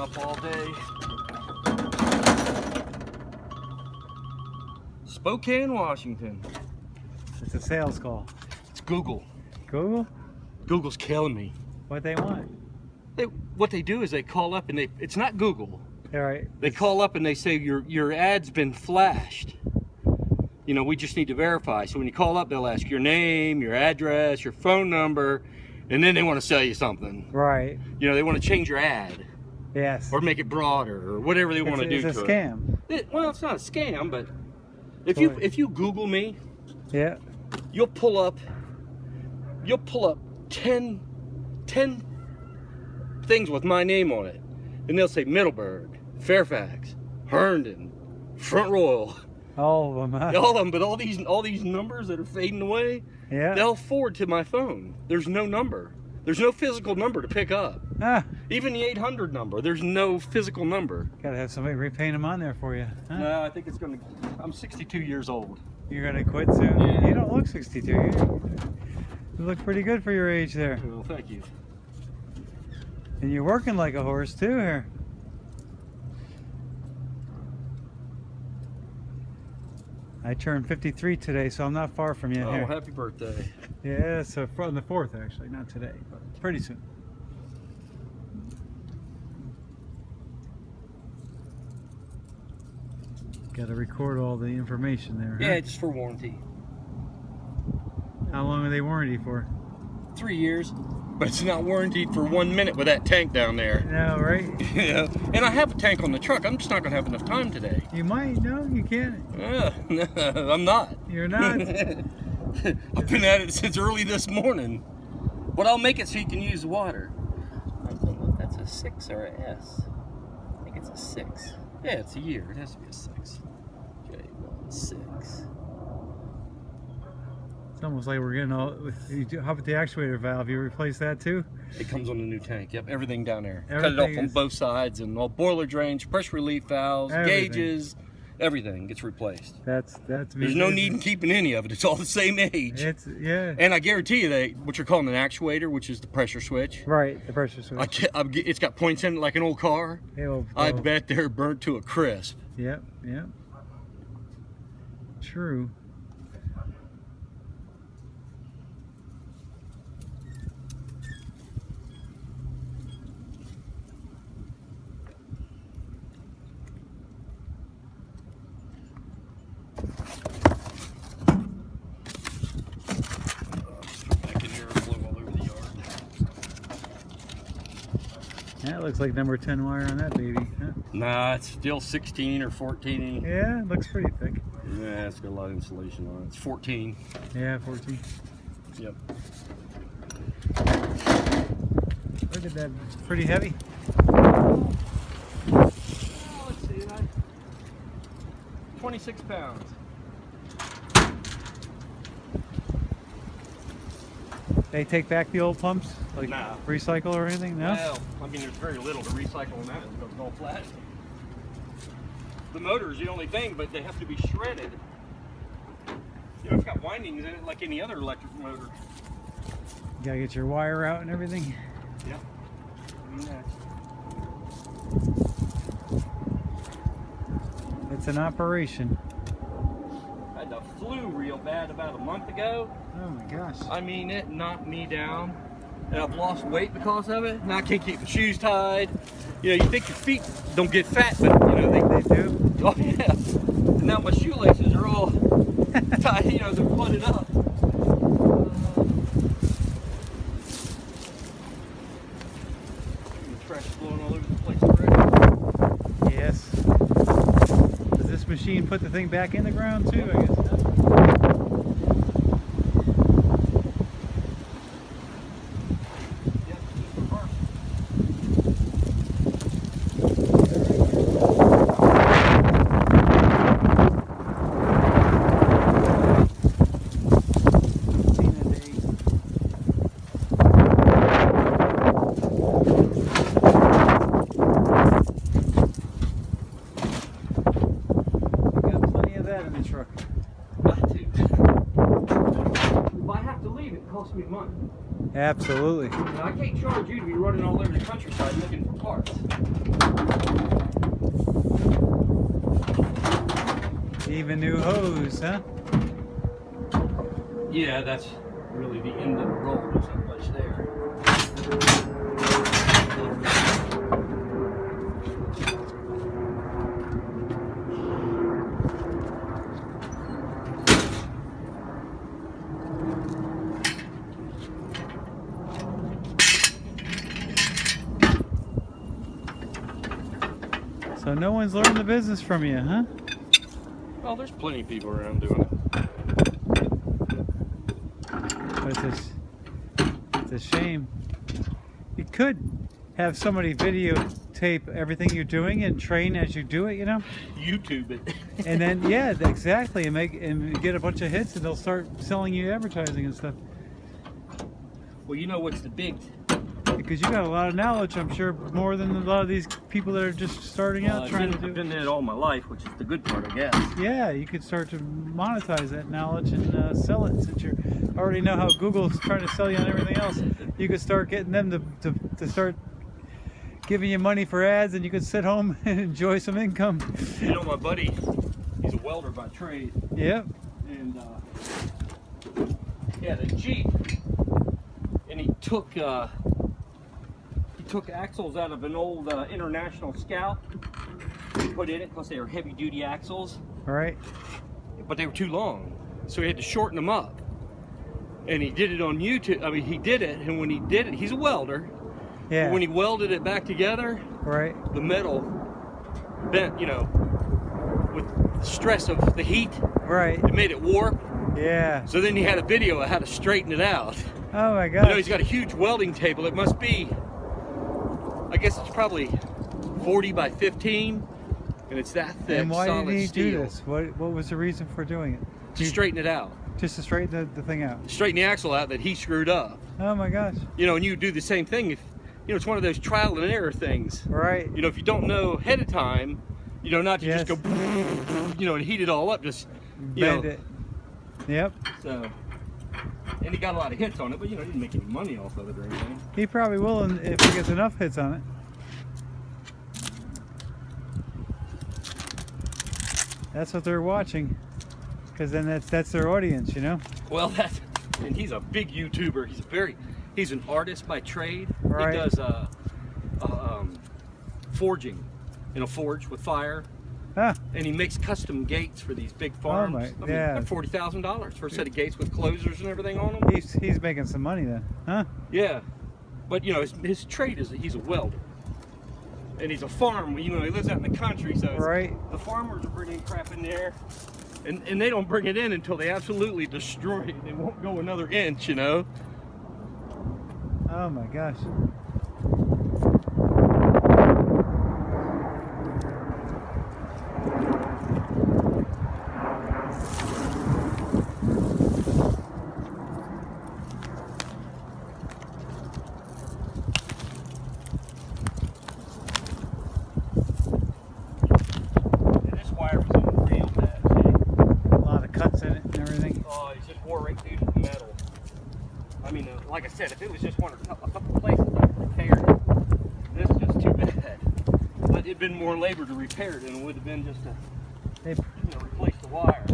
up all day. Spokane, Washington. It's a sales call. It's Google. Google? Google's killing me. What they want? What they do is they call up and it's not Google. All right. They call up and they say your ad's been flashed. You know, we just need to verify. So when you call up, they'll ask your name, your address, your phone number, and then they want to sell you something. Right. You know, they want to change your ad. Yes. Or make it broader, or whatever they want to do to it. It's a scam. Well, it's not a scam, but if you Google me, yeah, you'll pull up 10 things with my name on it, and they'll say Middleburg, Fairfax, Herndon, Front Royal. all of them. Huh? All of them, but all these numbers that are fading away, Yeah. they'll forward to my phone. There's no number. There's no physical number to pick up. Ah, Even the 800 number, there's no physical number. gotta have somebody repaint them on there for you. Huh? No, I think it's gonna. I'm 62 years old. You're gonna quit soon. Yeah. You don't look 62. You look pretty good for your age there. Well, thank you. And you're working like a horse too here. I turned 53 today, so I'm not far from you Oh, here. happy birthday. Yeah, so on the 4th actually, not today, but pretty soon. Got to record all the information there. Yeah, Huh? it's for warranty. How long are they warranty for? 3 years, but it's not warranted for 1 minute with that tank down there. No, right? Yeah, and I have a tank on the truck. I'm just not gonna have enough time today. You might. No, you can't. No, I'm not. You're not. I've been at it since early this morning. But I'll make it so you can use the water. I don't know if that's a 6 or a S. I think it's a 6. Yeah, it's a year. It has to be a 6. J16. It's almost like we're getting all. How about the actuator valve? You replace that too? It comes on the new tank. Yep, everything down there. Everything Cut it off on is- both sides, and all boiler drains, pressure relief valves, Everything. gauges, everything gets replaced. That's. There's no need in keeping any of it. It's all the same age. It's yeah. And I guarantee you that what you're calling an actuator, which is the pressure switch, Right, the pressure switch. it's got points in it like an old car. It'll I go- bet they're burnt to a crisp. Yep, yep. True. Back in here and blow all over the yard. That looks like number 10 wire on that baby. Huh? Nah, it's still 16 or 14. Yeah, it looks pretty thick. Yeah, it's got a lot of insulation on it. It's 14. Yeah, 14. Yep. Look at that. It's pretty heavy. Oh, let's see. 26 pounds. They take back the old pumps? Like No. recycle or anything? No? Well, I mean, there's very little to recycle in that because it's all plastic. The motor is the only thing, but they have to be shredded. You know, it's got windings in it like any other electric motor. You gotta get your wire out and everything. Yep. It's an operation. I had the flu real bad about a month ago. Oh my gosh. I mean, it knocked me down. And I've lost weight because of it. Now I can't keep my shoes tied. You know, you think your feet don't get fat, but you know, They do? oh yeah. And now my shoelaces are all tied, you know, they're flooded up. The trash is blowing all over the place already. Yes. Does this machine put the thing back in the ground too, I guess? Yep, just reverse. Got plenty of that in the truck. Got to. If I have to leave, it costs me money. Absolutely. Now, I can't charge you to be running all over the countryside looking for parts. Even new hose, huh? Yeah, that's really the end of the roll. There's not much there. So no one's learned the business from you, huh? Well, there's plenty of people around doing it. But it's a shame. You could have somebody videotape everything you're doing and train as you do it, you know? YouTube it. And then yeah, exactly, and get a bunch of hits, and they'll start selling you advertising and stuff. Well, you know what's the big... Because you got a lot of knowledge, I'm sure, more than a lot of these people that are just starting out trying to do I've been in it all my life, which is the good part, I guess. Yeah, you could start to monetize that knowledge and sell it, since you already know how Google's trying to sell you on everything else. You could start getting them to start giving you money for ads, and you could sit home and enjoy some income. You know, my buddy, he's a welder by trade. Yep. And he had a Jeep, and he took axles out of an old International Scout, put in it because they were heavy duty axles. All right. But they were too long, so he had to shorten them up. And he did it on YouTube. I mean, he did it, and when he did it, he's a welder. Yeah. When he welded it back together, Right. the metal bent, you know, with the stress of the heat, Right. it made it warp. Yeah. So then he had a video of how to straighten it out. Oh my You gosh. know, he's got a huge welding table. It must be, I guess it's probably 40 by 15, and it's that thick, And why solid did he steel. do this? What was the reason for doing it? To straighten it out. Just to straighten the thing out. Straighten the axle out that he screwed up. Oh my gosh. You know, and you do the same thing if, you know, it's one of those trial and error things. Right. You know, if you don't know ahead of time, you know, not to Yes. just go, you know, and heat it all up, just, you Bend know. it. Yep. So, and he got a lot of hits on it, but, you know, he didn't make any money off of it or anything. He probably will if he gets enough hits on it. That's what they're watching, because then that's their audience, you know. Well, and he's a big YouTuber. He's an artist by trade. Right. He does forging in a forge with fire, Ah, and he makes custom gates for these big farms. my- I mean, yeah. they're $40,000 for a set of gates with closers and everything on them. he's making some money then, huh? Yeah, but you know, his trade is he's a welder, and he's a farm. You know, he lives out in the country, so Right. the farmers are bringing crap in there, and they don't bring it in until they absolutely destroy it. They won't go another inch, you know. Oh my gosh. And this wire was in real bad shape. A lot of cuts in it and everything. Oh, it just wore right through the metal. I mean, like I said, if it was just a couple places I could repair it, this is just too bad. But it'd been more labor to repair it than it would have been just to, They, you know, replace the wire.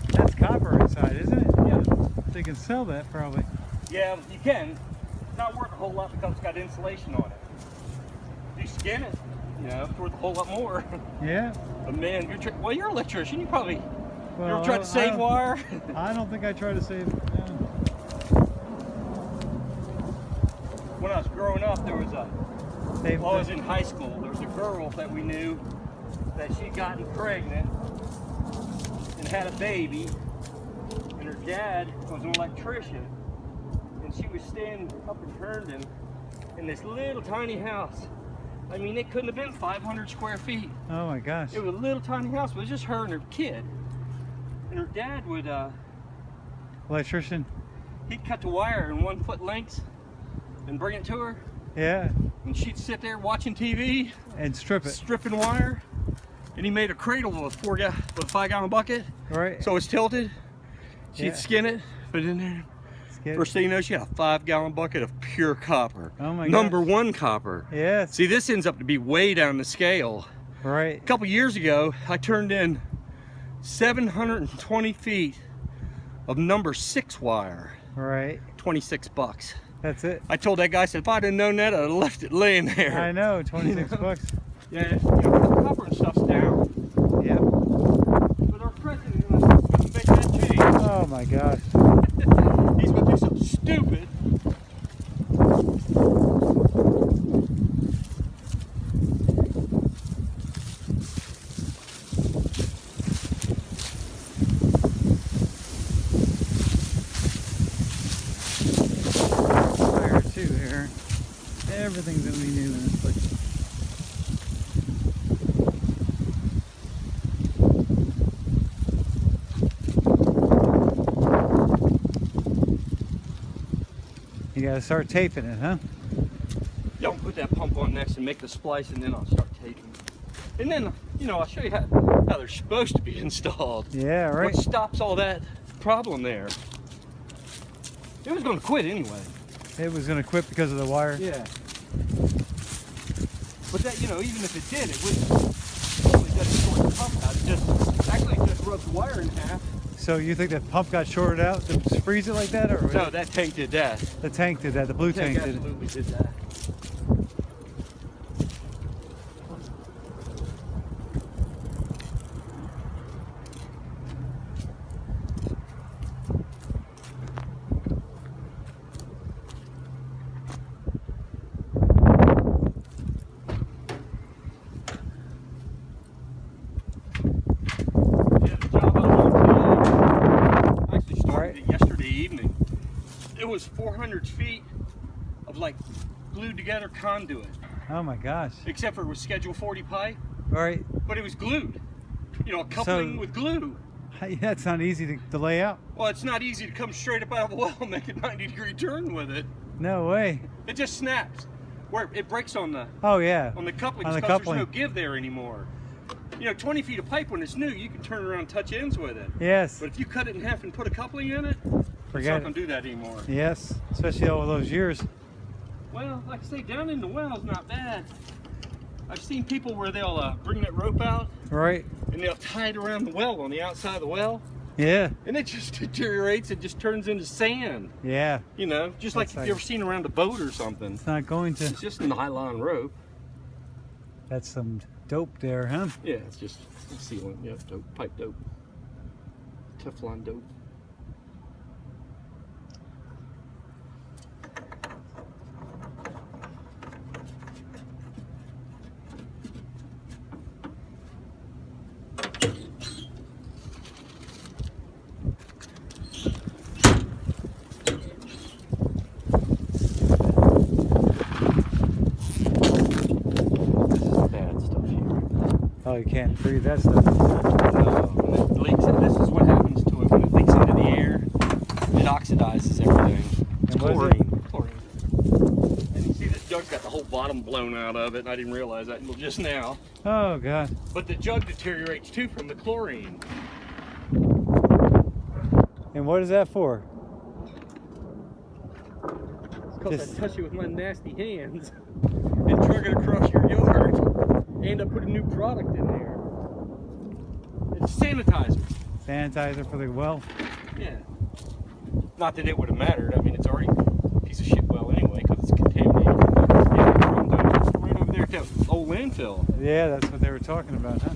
that's copper inside, isn't it? Yeah. They can sell that probably. Yeah, you can. It's not worth a whole lot because it's got insulation on it. If you skin it, you know, it's worth a whole lot more. Yeah. But man, well, you're an electrician. You probably you Well, ever tried to save wire? I don't think I try to save. When I was growing up, there was Save while I was in high school, there was a girl that we knew that she'd gotten pregnant and had a baby, and her dad was an electrician, and she was staying up in Herndon in this little tiny house I mean, it couldn't have been 500 square feet. Oh my gosh. It was a little tiny house. It was just her and her kid. And her dad would, Electrician. he'd cut the wire in 1 foot lengths and bring it to her. Yeah. And she'd sit there watching TV, And strip it. stripping wire. And he made a cradle with a 5-gallon bucket. Right. So it's tilted. She'd Yeah. skin it, put it in there. Skid. First thing you know, she had a 5-gallon bucket of pure copper. Oh my Number gosh. 1 copper. Yes. See, this ends up to be way down the scale. Right. A couple years ago, I turned in 720 feet of number 6 wire. Right. $26. That's it. I told that guy, I said, if I'd have known that, I'd have left it laying there. I know. 26 bucks. Yeah, the copper and stuff's down. Yep. But our president is going to make that change. Oh my gosh. He's going to do something stupid. Fire too here. Everything's gonna be new in this place. You gotta start taping it, huh? Yeah, I'll put that pump on next and make the splice, and then I'll start taping. And then, you know, I'll show you how they're supposed to be installed. Yeah, right. What stops all that problem there? It was going to quit anyway. It was gonna quit because of the wire. Yeah. But that, you know, even if it did, it wouldn't just short the pump out. It just rubs the wire in half. So you think that pump got shorted out to freeze it like that, or No, that tank did that. the tank did that? The blue tank did it. absolutely did that. Yeah, the job I was on today, I actually started it yesterday evening. It was 400 feet of like glued together conduit, Oh my gosh. except for it was Schedule 40 pipe, All right. but it was glued. You know, coupling with glue. That's not easy to lay out. Well, it's not easy to come straight up out of the well and make a 90-degree turn with it. No way. It just snaps. Where it breaks on the Oh yeah. coupling On the because there's coupling. no give there anymore. You know, 20 feet of pipe when it's new, you can turn around and touch ends with it. Yes. But if you cut it in half and put a coupling in it, it's Forget not it. going to do that anymore. Yes. Especially all those years. Well, like I say, down in the well is not bad. I've seen people where they'll bring that rope out Right. and they'll tie it around the well, on the outside of the well, Yeah. and it just deteriorates. It just turns into sand. Yeah. You know, just like That's if like- you ever seen around a boat or something. It's not going to. It's just a nylon rope. That's some dope there, huh? Yeah, it's just sealant. Yep, dope, pipe dope, Teflon dope. This is bad stuff here. Oh, you can't breathe that stuff. No, when it leaks, this is what happens to it when it leaks into the air. It oxidizes everything. It's And what is chlorine. Chlorine. And you see this jug's got the whole bottom blown out of it, and I didn't realize that until just now. Oh god. But the jug deteriorates too from the chlorine. And what is that for? It's because Just- I touched it with my nasty hands and drug it across your yard. And I put a new product in there. It's sanitizer. Sanitizer for the well. Yeah. Not that it would have mattered. I mean, it's already a piece of shit well anyway because it's contaminated. Yeah, right over there at that old landfill. Yeah, that's what they were talking about, huh?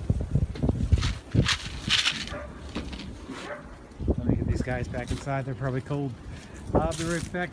Let me get these guys back inside. They're probably cold. I'll be right back.